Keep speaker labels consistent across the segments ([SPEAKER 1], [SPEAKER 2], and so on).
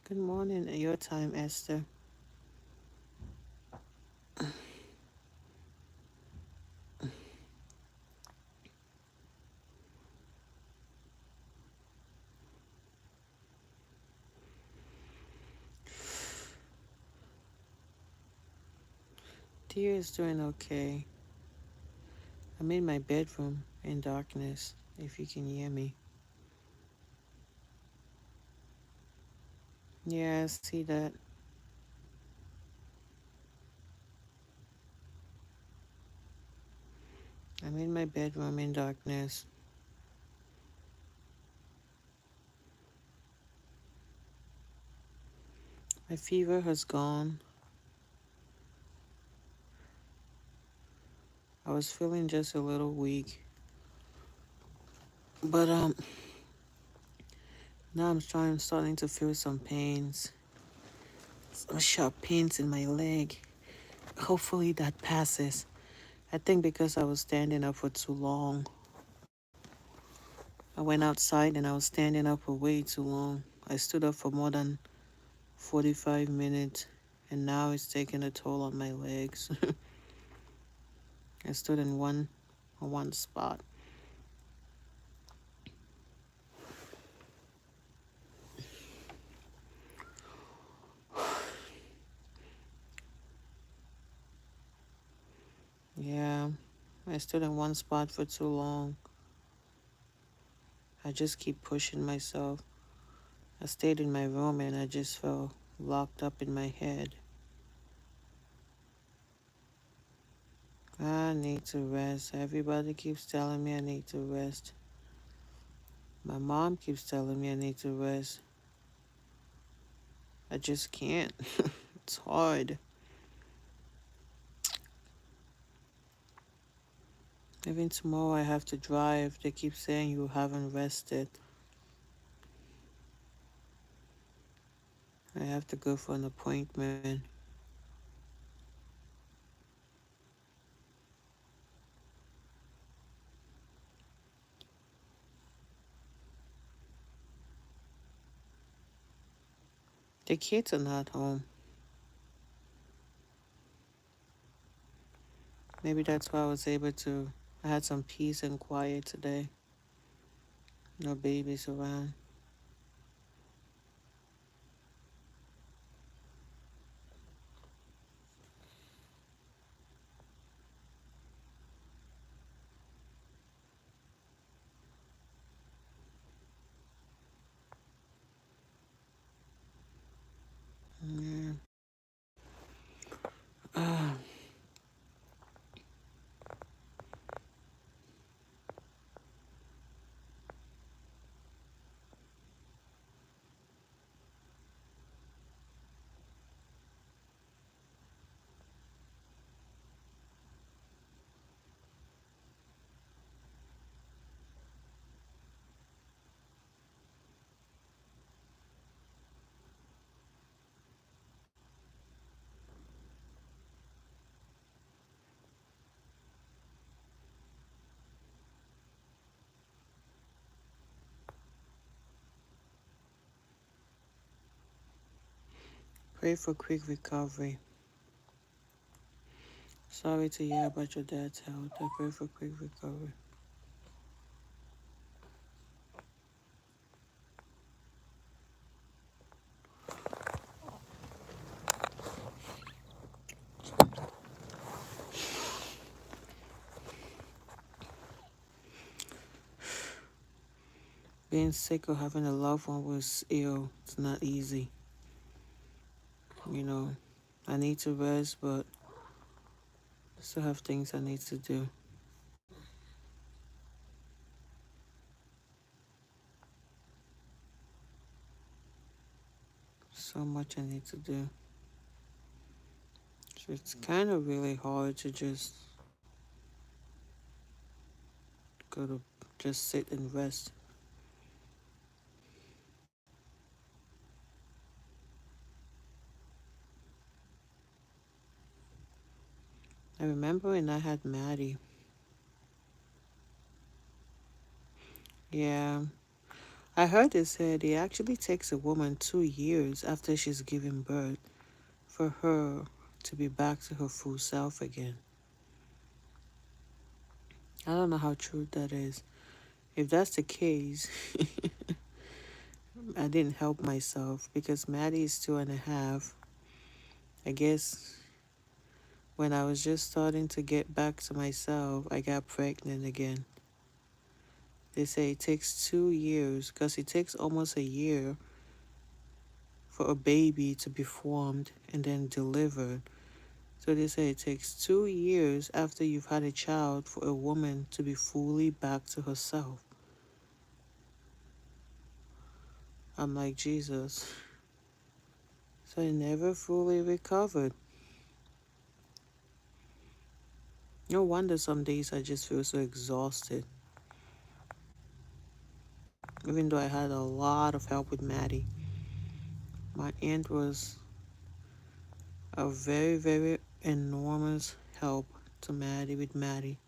[SPEAKER 1] Good morning, your time, Esther. Dear is doing okay. I'm in my bedroom in darkness, if you can hear me. Yeah, I see that. I'm in my bedroom in darkness. My fever has gone. I was feeling just a little weak, but now starting to feel some pains, some sharp pains in my leg. Hopefully that passes. I think because I was standing up for too long. I went outside and I was standing up for way too long. I stood up for more than 45 minutes, and now it's taking a toll on my legs. I stood in one spot. Yeah, I stood in one spot for too long. I just keep pushing myself. I stayed in my room and I just felt locked up in my head. I need to rest. Everybody keeps telling me I need to rest. My mom keeps telling me I need to rest. I just can't. It's hard. Even tomorrow I have to drive. They keep saying you haven't rested. I have to go for an appointment. The kids are not home. Maybe that's why I was able to. I had some peace and quiet today. No babies around. Yeah. Ah, pray for quick recovery. Sorry to hear about your dad's health. I pray for quick recovery. Being sick or having a loved one who's ill, it's not easy. You know, I need to rest, but I still have things I need to do. So much I need to do. So it's kind of really hard to just go to just sit and rest. I remember when I had Maddie. Yeah, I heard it said it actually takes a woman 2 years after she's given birth for her to be back to her full self again. I don't know how true that is. If that's the case, I didn't help myself because Maddie is 2.5. I guess when I was just starting to get back to myself, I got pregnant again. They say it takes 2 years because it takes almost a year for a baby to be formed and then delivered. So they say it takes 2 years after you've had a child for a woman to be fully back to herself. I'm like, Jesus. So I never fully recovered. No wonder some days I just feel so exhausted. Even though I had a lot of help with Maddie. My aunt was a very, very enormous help to Maddie with Maddie.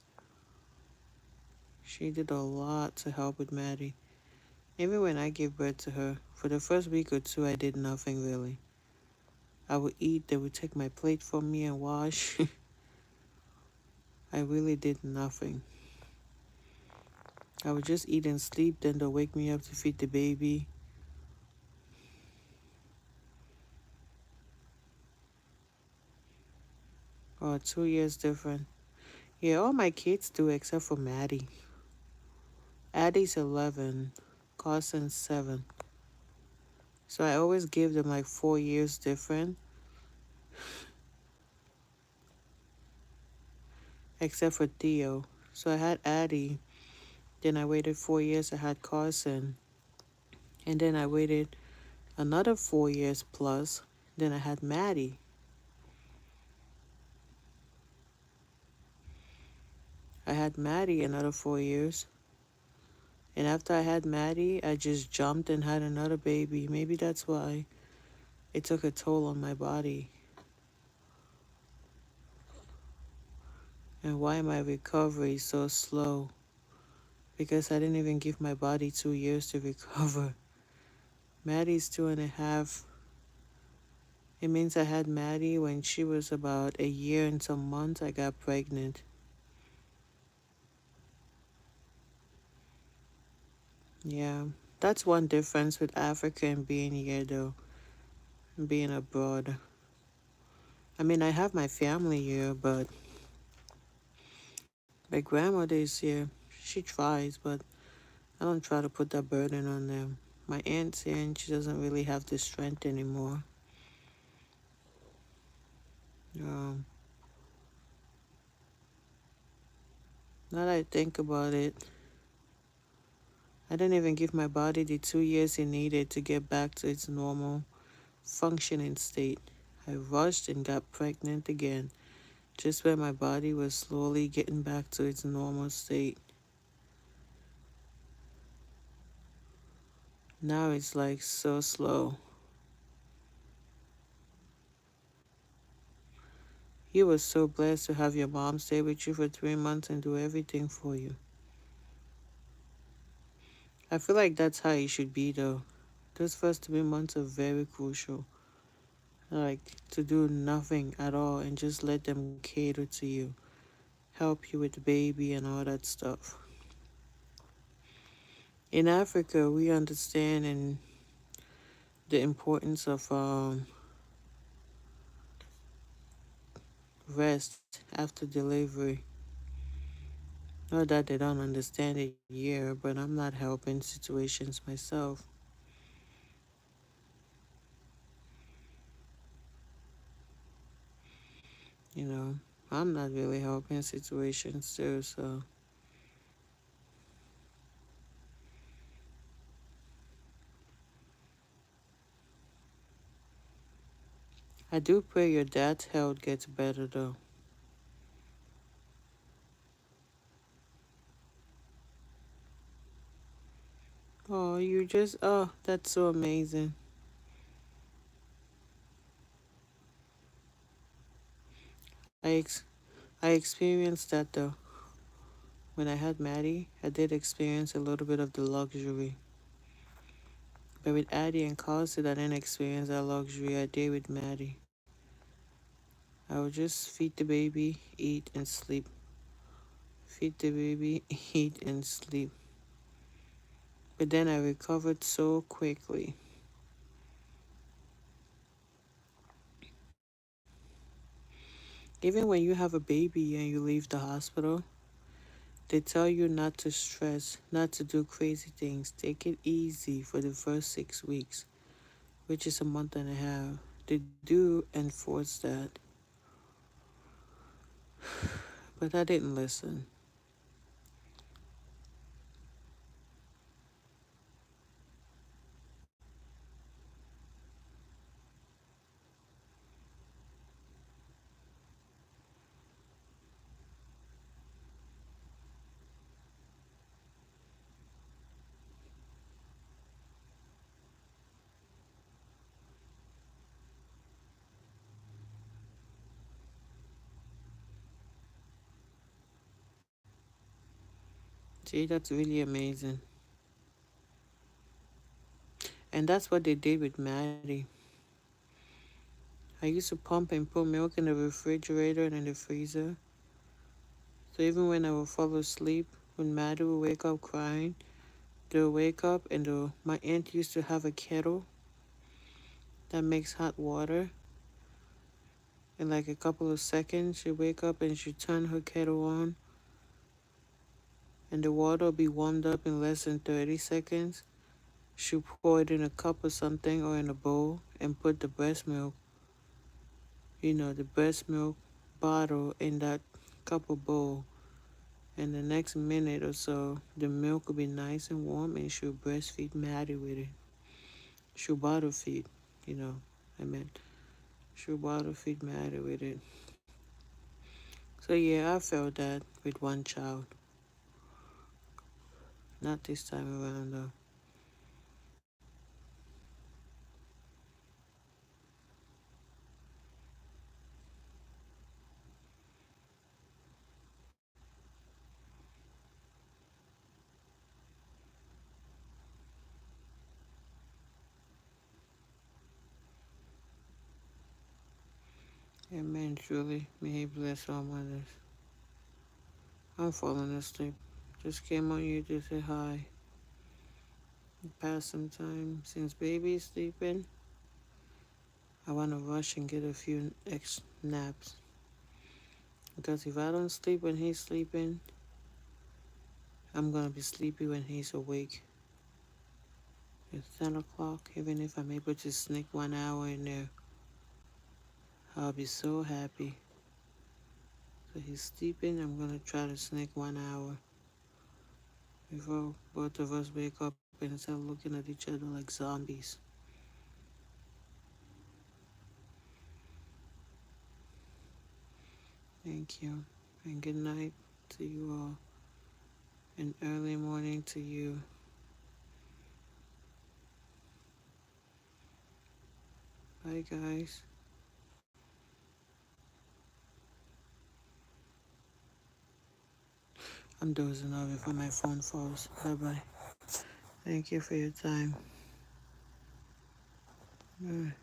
[SPEAKER 1] She did a lot to help with Maddie. Even when I gave birth to her, for the first week or two, I did nothing really. I would eat, they would take my plate from me and wash. I really did nothing. I would just eat and sleep, then they'll wake me up to feed the baby. 2 years different. Yeah, all my kids do except for Maddie. Addie's 11, Carson's 7. So I always give them like 4 years different, except for Theo. So I had Addie, then I waited 4 years, I had Carson, and then I waited another 4 years plus, then I had Maddie. I had Maddie another 4 years. And after I had Maddie, I just jumped and had another baby. Maybe that's why it took a toll on my body and why my recovery is so slow. Because I didn't even give my body 2 years to recover. Maddie's 2.5. It means I had Maddie when she was about a year and some months. I got pregnant. Yeah, that's one difference with Africa and being here, though, and being abroad. I mean, I have my family here, but my grandmother is here. She tries, but I don't try to put that burden on them. My aunt's here and she doesn't really have the strength anymore. Um, Now that I think about it, I didn't even give my body the 2 years it needed to get back to its normal functioning state. I rushed and got pregnant again, just when my body was slowly getting back to its normal state. Now it's like so slow. You were so blessed to have your mom stay with you for 3 months and do everything for you. I feel like that's how it should be though. Those first 3 months are very crucial. Like to do nothing at all and just let them cater to you, help you with the baby and all that stuff. In Africa, we understand and the importance of rest after delivery. Not that they don't understand it here, but I'm not helping situations myself. You know, I'm not really helping situations too, so I do pray your dad's health gets better though. That's so amazing. I ex- I experienced that though. When I had Maddie, I did experience a little bit of the luxury. But with Addie and Kelsey, I didn't experience that luxury I did with Maddie. I would just feed the baby, eat, and sleep. Feed the baby, eat, and sleep. But then I recovered so quickly. Even when you have a baby and you leave the hospital, they tell you not to stress, not to do crazy things. Take it easy for the first 6 weeks, which is a month and a half. They do enforce that, but I didn't listen. See, that's really amazing. And that's what they did with Maddie. I used to pump and put milk in the refrigerator and in the freezer. So even when I would fall asleep, when Maddie would wake up crying, they'll wake up and my aunt used to have a kettle that makes hot water. In like a couple of seconds, she'd wake up and she'd turn her kettle on, and the water will be warmed up in less than 30 seconds. She'll pour it in a cup or something or in a bowl and put the breast milk, the breast milk bottle in that cup or bowl. And the next minute or so, the milk will be nice and warm and she'll breastfeed Maddie with it. She'll bottle feed, you know, I meant she'll bottle feed Maddie with it. So yeah, I felt that with one child. Not this time around though. Amen, truly. May He bless all mothers. I'm falling asleep. Just came on you to say hi. Pass some time. Since baby's sleeping, I want to rush and get a few naps. Because if I don't sleep when he's sleeping, I'm going to be sleepy when he's awake. It's 10 o'clock. Even if I'm able to sneak 1 hour in there, I'll be so happy. So he's sleeping. I'm going to try to sneak 1 hour before both of us wake up and start looking at each other like zombies. Thank you. And good night to you all. And early morning to you. Bye, guys. I'm dozing off before my phone falls. Bye bye. Thank you for your time. Bye.